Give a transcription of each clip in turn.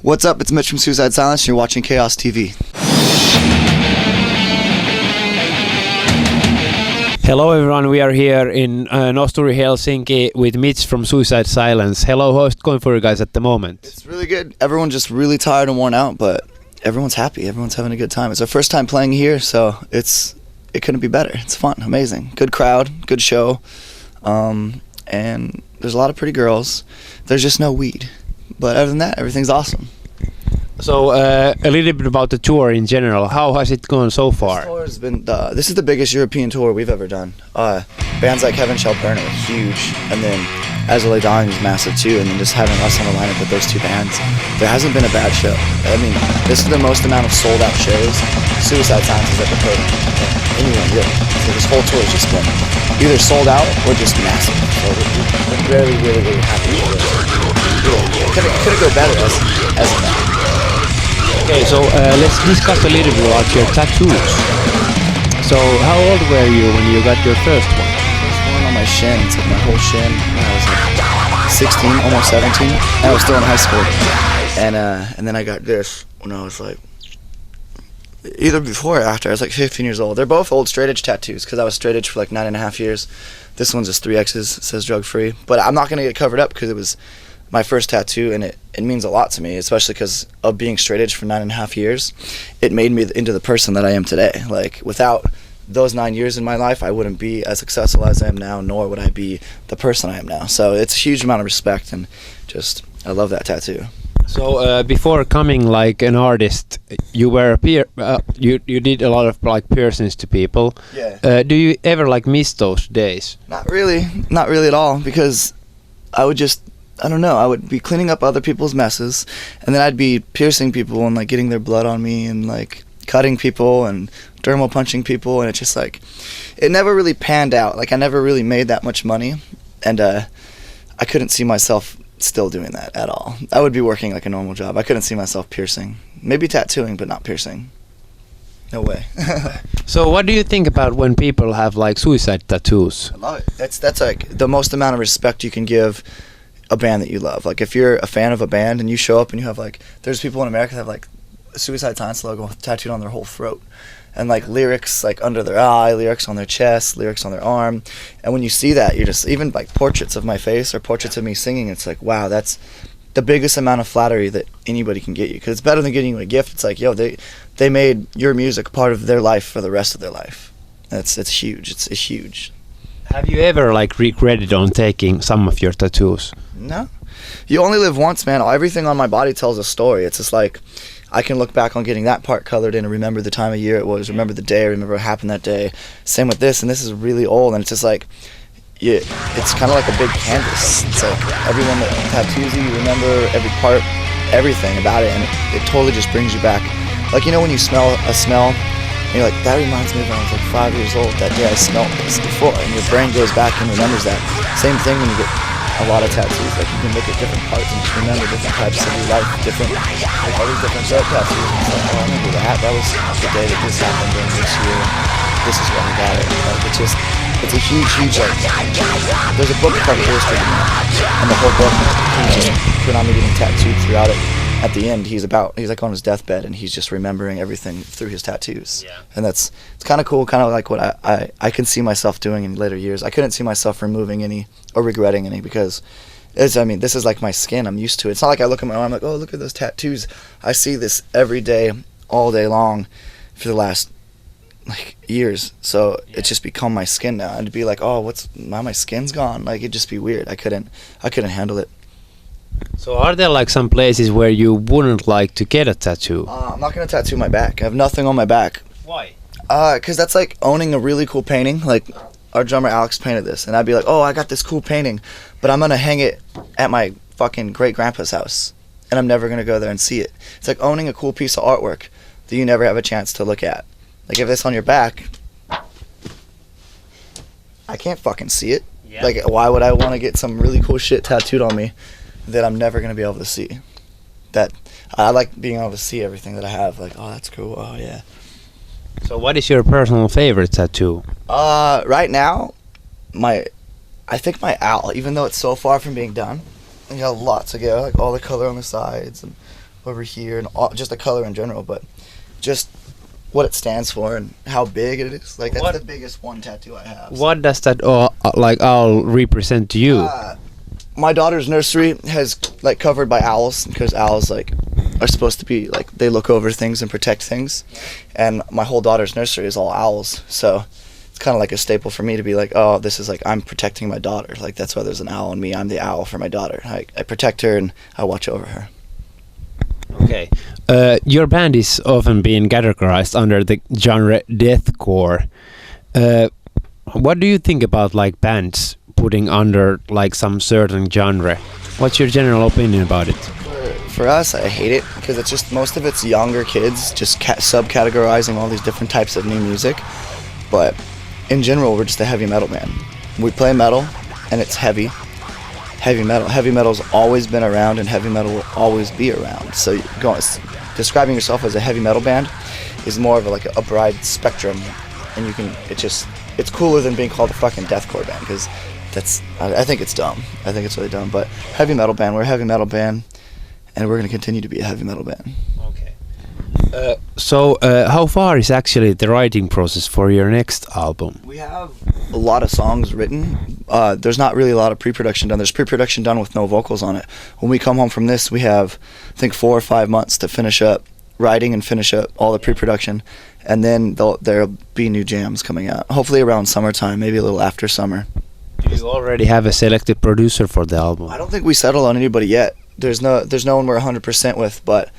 What's up? It's Mitch from Suicide Silence, and you're watching Chaos TV. Hello everyone, we are here in Nosturi, Helsinki with Mitch from Suicide Silence. Hello, how's it going for you guys at the moment? It's really good. Everyone's just really tired and worn out, but everyone's happy. Everyone's having a good time. It's our first time playing here, so it couldn't be better. It's fun, amazing. Good crowd, good show, and there's a lot of pretty girls. There's just no weed. But other than that, everything's awesome. So, a little bit about the tour in general. How has it gone so far? This tour has been, this is the biggest European tour we've ever done. Bands like Heaven Shall Burn are huge, and then As I Lay Dying is massive too, and then just having us on the lineup with those two bands, there hasn't been a bad show. I mean, this is the most amount of sold out shows Suicide Silence has ever played. Anyone really. So this whole tour has just been either sold out or just massive. So we're really, really, really happy with it. Couldn't go better as of that. Okay, so let's discuss a little bit about your tattoos. So, how old were you when you got your first one? First one on my shin, it's like my whole shin. I was like 16, almost 17. I was still in high school. And then I got this when I was like, either before or after. I was like 15 years old. They're both old straight edge tattoos because I was straight edge for like 9.5 years. This one's just 3 X's, it says drug free. But I'm not going to get covered up because it was my first tattoo, and it means a lot to me, especially because of being straight edge for 9.5 years. It made me into the person that I am today. Like, without those 9 years in my life, I wouldn't be as successful as I am now, nor would I be the person I am now. So it's a huge amount of respect, and just, I love that tattoo. So before coming like an artist, you were you did a lot of like piercings to people. Yeah. Do you ever like miss those days? Not really at all, because I would just, I don't know, I would be cleaning up other people's messes, and then I'd be piercing people and like getting their blood on me and like cutting people and dermal punching people, and it's just like, it never really panned out. Like, I never really made that much money, and I couldn't see myself still doing that at all. I would be working like a normal job. I couldn't see myself piercing. Maybe tattooing, but not piercing. No way. So what do you think about when people have like suicide tattoos? I love it. That's like the most amount of respect you can give a band that you love. Like, if you're a fan of a band and you show up and you have like, there's people in America that have like a Suicide Silence logo tattooed on their whole throat, and like lyrics like under their eye, lyrics on their chest, lyrics on their arm. And when you see that, you're just, even like portraits of my face or portraits of me singing, it's like, wow, that's the biggest amount of flattery that anybody can get you, because it's better than getting you a gift. It's like, yo, they made your music part of their life for the rest of their life. It's huge. It's huge. Have you ever like regretted on taking some of your tattoos? No. You only live once, man. Everything on my body tells a story. It's just like, I can look back on getting that part colored in and remember the time of year it was, remember the day, remember what happened that day. Same with this, and this is really old, and it's just like, yeah, it's kind of like a big canvas. It's like everyone that tattoos you remember every part, everything about it, and it totally just brings you back. Like, you know when you smell a smell, and you're like, that reminds me of when I was like 5 years old, that day I smelled this before, and your brain goes back and remembers that. Same thing when you get a lot of tattoos. Like, you can look at different parts and just remember different types of your life, different, like all these different throat tattoos. And it's like, oh, I remember that was the day that this happened during this year. This is when I got it. Like, it's a huge, like, there's a book called Illustrated, and the whole book, he's just predominantly getting tattooed throughout it. At the end, he's like on his deathbed, and he's just remembering everything through his tattoos. Yeah. And it's kind of cool, kind of like what I can see myself doing in later years. I couldn't see myself removing any or regretting any, because this is like my skin. I'm used to it. It's not like I look at my arm like, oh, look at those tattoos. I see this every day, all day long, for the last like years. So it's just become my skin now. And to be like, oh, now my skin's gone. Like, it'd just be weird. I couldn't handle it. So are there like some places where you wouldn't like to get a tattoo? I'm not going to tattoo my back. I have nothing on my back. Why? Because that's like owning a really cool painting. Like, our drummer Alex painted this, and I'd be like, oh, I got this cool painting, but I'm going to hang it at my fucking great-grandpa's house, and I'm never going to go there and see it. It's like owning a cool piece of artwork that you never have a chance to look at. Like, if it's on your back, I can't fucking see it. Yeah. Like, why would I want to get some really cool shit tattooed on me that I'm never going to be able to see? That I like being able to see everything that I have. Like, oh, that's cool. Oh, yeah. So what is your personal favorite tattoo? Right now, I think my owl, even though it's so far from being done, you got lots to go, like all the color on the sides and over here, and just the color in general, but just what it stands for and how big it is. Like that's the biggest one tattoo I have. What does that owl represent to you? My daughter's nursery has like covered by owls, because owls like are supposed to be like, they look over things and protect things, and my whole daughter's nursery is all owls, so it's kind of like a staple for me to be like, oh, this is like, I'm protecting my daughter. Like that's why there's an owl in me. I'm the owl for my daughter. I protect her and I watch over her. Okay. Your band is often being categorized under the genre deathcore. What do you think about like bands putting under like some certain genre? What's your general opinion about it? For us, I hate it, because it's just, most of it's younger kids just subcategorizing all these different types of new music. But in general, we're just a heavy metal band. We play metal, and it's heavy. Heavy metal. Heavy metal's always been around, and heavy metal will always be around. So describing yourself as a heavy metal band is more of a broad spectrum, and it's cooler than being called a fucking deathcore band, because I think it's dumb. I think it's really dumb. But heavy metal band, we're a heavy metal band, and we're going to continue to be a heavy metal band. Okay. So how far is actually the writing process for your next album? We have a lot of songs written. There's not really a lot of pre-production done. There's pre-production done with no vocals on it. When we come home from this, we have, I think, 4 or 5 months to finish up writing and finish up all the pre-production, and then there'll be new jams coming out. Hopefully around summertime, maybe a little after summer. Do you already have a selected producer for the album? I don't think we settled on anybody yet. There's no one we're 100% with, but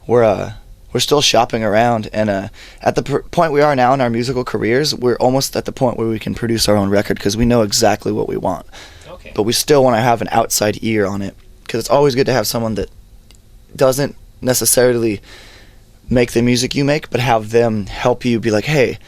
we're still shopping around, and at the point we are now in our musical careers, we're almost at the point where we can produce our own record, because we know exactly what we want. Okay. But we still want to have an outside ear on it, because it's always good to have someone that doesn't necessarily make the music you make, but have them help you be like, hey,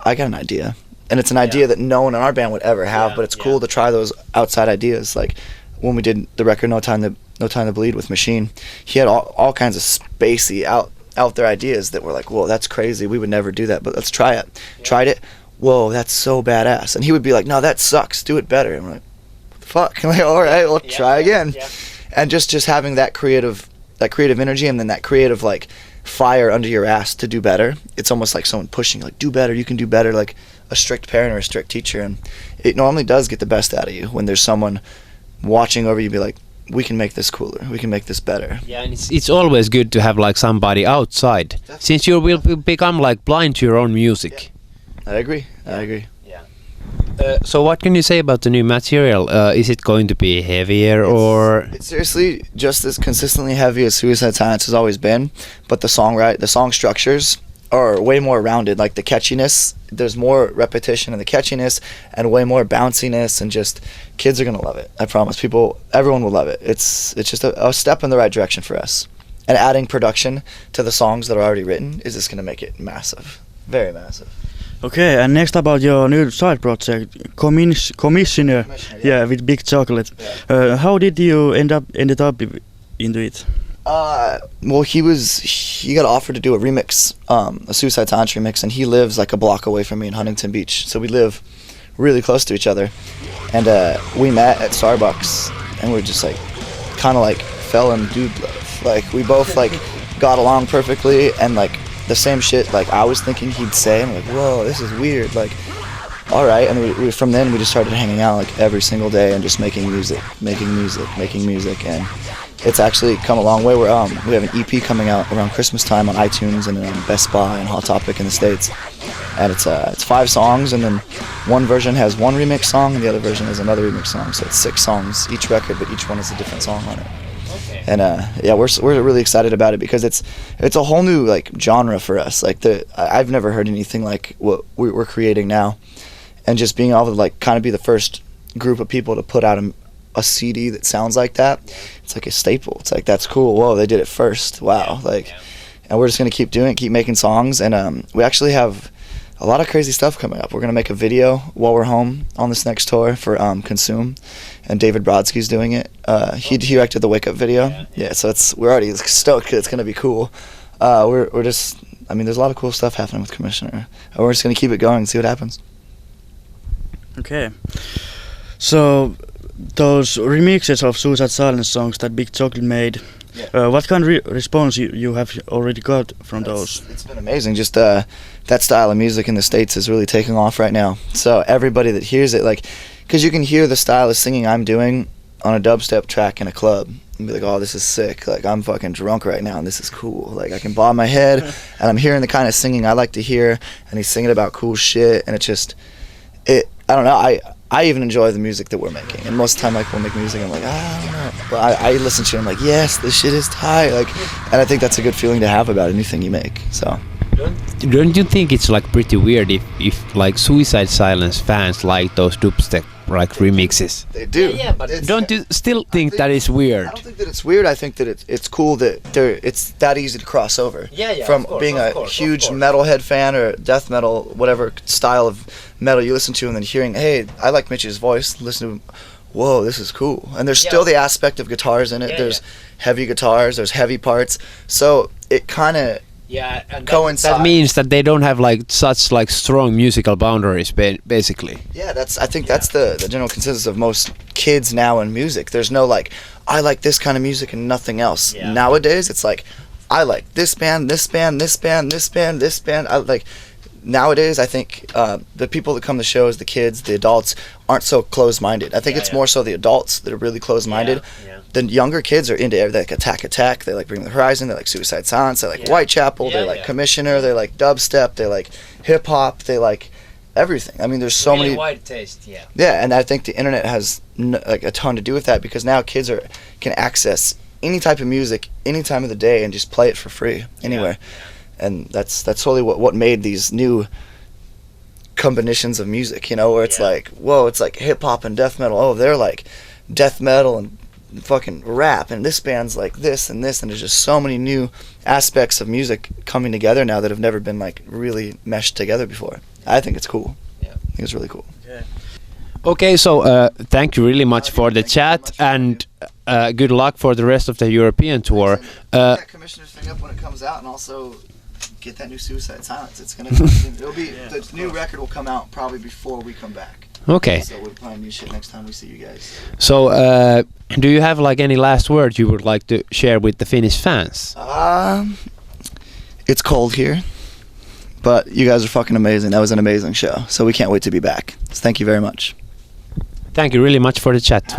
I got an idea. And it's an idea that no one in our band would ever have, but it's cool to try those outside ideas. Like when we did the record No Time to Bleed with Machine, he had all kinds of spacey out there ideas that were like, whoa, that's crazy, we would never do that, but let's try it. Tried it, whoa, that's so badass. And he would be like, no, that sucks, do it better. And we're like, what the fuck? I'm like, all right, we'll try again. And just having that creative energy, and then that creative like fire under your ass to do better. It's almost like someone pushing, like, do better, you can do better, like a strict parent or a strict teacher. And it normally does get the best out of you when there's someone watching over you, be like, we can make this cooler, we can make this better. Yeah, and it's always good to have like somebody outside. Definitely. Since you will become like blind to your own music. Yeah. I agree. Yeah. So what can you say about the new material? Is it going to be heavier, or? It's seriously just as consistently heavy as Suicide Silence has always been, but the song structures are way more rounded. Like the catchiness, there's more repetition in the catchiness, and way more bounciness, and just kids are gonna love it. I promise. Everyone will love it. It's just a step in the right direction for us. And adding production to the songs that are already written is just gonna make it massive, very massive. Okay, and next about your new side project, Commissioner, yeah, with Big Chocolate. Yeah. How did you ended up into it? Well, he got offered to do a remix, a Suicide Silence remix, and he lives like a block away from me in Huntington Beach, so we live really close to each other. And we met at Starbucks, and we just like kind of like fell in dude love. Like we both like got along perfectly, and like the same shit like I was thinking he'd say. I'm like, whoa, this is weird. Like, all right. And we from then we just started hanging out like every single day and just making music, and it's actually come a long way. We have an EP coming out around Christmas time on iTunes and on Best Buy and Hot Topic in the States, and it's 5 songs, and then one version has one remix song and the other version has another remix song. So it's 6 songs each record, but each one has a different song on it. Okay. And yeah, we're really excited about it, because it's a whole new like genre for us. Like I've never heard anything like what we're creating now, and just being able to like kind of be the first group of people to put out a CD that sounds like that, it's like a staple. It's like, that's cool. Whoa, they did it first. Wow. And we're just gonna keep doing it, keep making songs, and we actually have a lot of crazy stuff coming up. We're gonna make a video while we're home on this next tour for Consume, and David Brodsky's doing it. He directed the Wake Up video. Yeah, so we're already stoked, 'cause it's gonna be cool. We're just, I mean, there's a lot of cool stuff happening with Commissioner, and we're just gonna keep it going and see what happens. Okay, so those remixes of Suicide Silence songs that Big Chocolate made, Yeah. What kind of response you have already got from those? It's been amazing. Just that style of music in the States is really taking off right now. So everybody that hears it, like, because you can hear the style of singing I'm doing on a dubstep track in a club and be like, oh, this is sick. Like, I'm fucking drunk right now and this is cool. Like, I can bob my head and I'm hearing the kind of singing I like to hear, and he's singing about cool shit, and I don't know, I even enjoy the music that we're making. And most of the time, like, we'll make music, I'm like, I don't know. But I listen to it, I'm like, yes, this shit is tight. Like, and I think that's a good feeling to have about anything you make. So. Don't you think it's like pretty weird if like Suicide Silence fans like those dubstep like remixes? They do. Yeah, but don't you still think that is weird? I don't think that it's weird. I think that it's cool that it's that easy to cross over. Yeah, from being a huge metalhead fan or death metal, whatever style of metal you listen to, and then hearing, hey, I like Mitch's voice. Listen to him. Whoa, this is cool. And there's still the aspect of guitars in it. There's heavy guitars. There's heavy parts. So it kind of and coincides. that means that they don't have like such like strong musical boundaries, basically. Yeah, I think that's the general consensus of most kids now in music. There's no like, I like this kind of music and nothing else. Yeah. Nowadays, it's like, I like this band, this band, this band, this band, this band. I like. Nowadays, I think the people that come to shows, the kids, the adults, aren't so closed-minded. I think it's more so the adults that are really closed-minded. The younger kids are into everything. They like Attack, they like Bring the Horizon, they like Suicide Silence, they like Whitechapel, they like Commissioner, they like dubstep, they like hip-hop, they like everything. I mean, there's so many wide taste. Yeah, and I think the internet has like a ton to do with that, because now kids can access any type of music any time of the day and just play it for free anywhere. And that's totally what made these new combinations of music, you know, where it's like, whoa, it's like hip hop and death metal. Oh, they're like death metal and fucking rap, and this band's like this and this, and there's just so many new aspects of music coming together now that have never been like really meshed together before. I think it's cool. I think it's really cool. Okay, so thank you really much for the chat, and good luck for the rest of the European tour. That Commissioner's thing up when it comes out, and also get that new Suicide Silence. It's gonna it'll be the new record will come out probably before we come back. Okay. So we'll find new shit next time we see you guys. So do you have like any last words you would like to share with the Finnish fans? It's cold here, but you guys are fucking amazing. That was an amazing show. So we can't wait to be back. So thank you very much. Thank you really much for the chat.